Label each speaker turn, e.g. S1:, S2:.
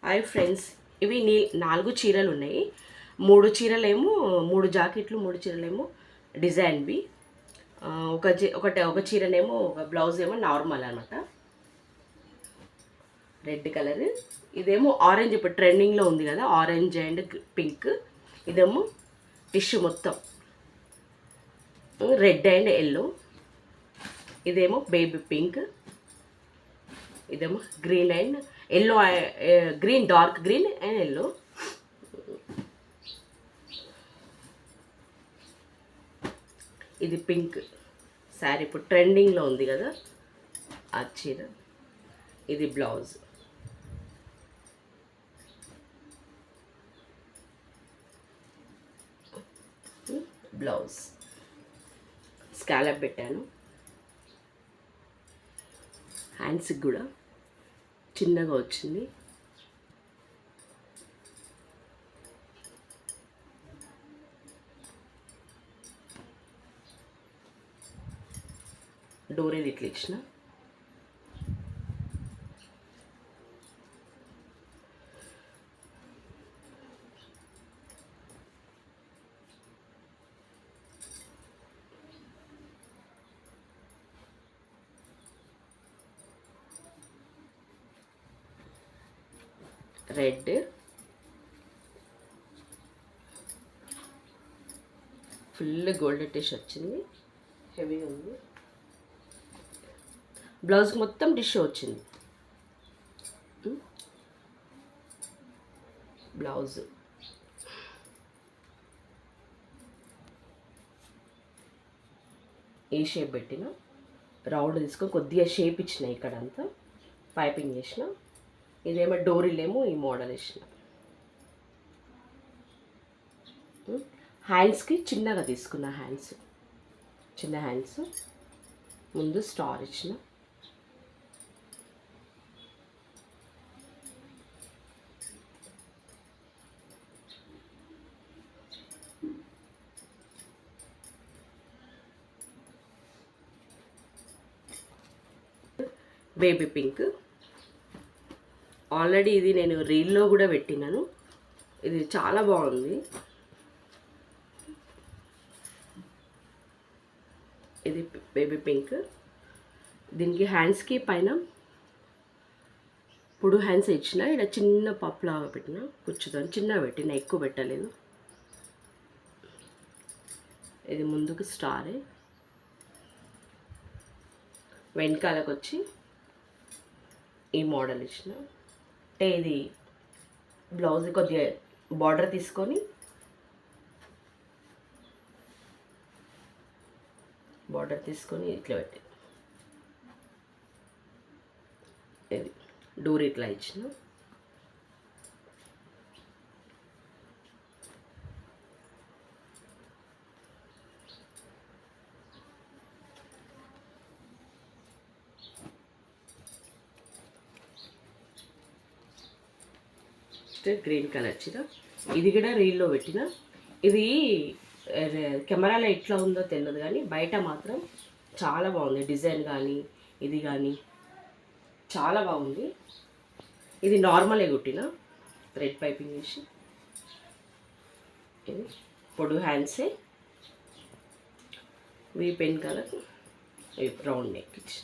S1: Hi friends, ఇవి నాలుగు చీరలు ఉన్నాయి. మూడు చీరలేమో మూడు జాకెట్లు, మూడు చీరలేమో డిజైన్వి. ఒక చీరనేమో ఒక బ్లౌజ్ ఏమో నార్మల్ అనమాట, రెడ్ కలర్. ఇదేమో ఆరెంజ్, ఇప్పుడు ట్రెండింగ్లో ఉంది కదా, ఆరెంజ్ అండ్ పింక్. ఇదేమో టిష్యూ మొత్తం రెడ్ అండ్ ఎల్లో. ఇదేమో బేబీ పింక్. ఇదేమో green and yellow, green, dark green and yellow. ఇది పింక్ శారీ, ఇప్పుడు ట్రెండింగ్లో ఉంది కదా ఆ చీర. ఇది బ్లౌజ్. బ్లౌజ్ స్కాలప్ పెట్టాను. హ్యాండ్స్కి కూడా చిన్నగా వచ్చింది. డోరీలు ఇట్లా ఇచ్చిన. రెడ్, ఫుల్ గోల్డెన్ టిష్ వచ్చింది, హెవీ ఉంది. బ్లౌజ్ మొత్తం టిష్యూ వచ్చింది. బ్లౌజ్ ఏ షేప్ పెట్టిన, రౌండ్ తీసుకొని కొద్దిగా షేప్ ఇచ్చిన, ఇక్కడ అంతా పైపింగ్ చేసిన. ఇదేమో డోరీలేమో ఈ మోడల్ ఇచ్చిన. హ్యాండ్స్కి చిన్నగా తీసుకున్న, హ్యాండ్స్ చిన్న హ్యాండ్స్. ముందు స్టార్ ఇచ్చిన. Baby pink. ఆల్రెడీ ఇది నేను రీల్లో కూడా పెట్టినాను. ఇది చాలా బాగుంది. ఇది బేబీ పింక్. దీనికి హ్యాండ్స్కి పైన పొడు హ్యాండ్స్ ఇచ్చిన. ఇక్కడ చిన్న పప్పులాగా పెట్టిన, కూర్చుతాను చిన్నగా పెట్టిన, ఎక్కువ పెట్టలేదు. ఇది ముందుకు స్టారే, వెనకాలకు వచ్చి ఈ మోడల్ ఇచ్చిన. అంటే ఇది బ్లౌజ్ కొద్దిగా బార్డర్ తీసుకొని ఇట్లా పెట్టి, ఇది డోర్ ఇట్లా ఇచ్చిన. గ్రీన్ కలర్ చీర. ఇది కూడా రీల్లో పెట్టిన. ఇది కెమెరాలో ఎట్లా ఉందో తెలియదు కానీ బయట మాత్రం చాలా బాగుంది. డిజైన్ కానీ ఇది కానీ చాలా బాగుంది. ఇది నార్మలే కుట్టిన, రెడ్ పైపింగ్ వేసి. ఇది పొడు హ్యాండ్సే, V pen colour, round neck ఇచ్చి.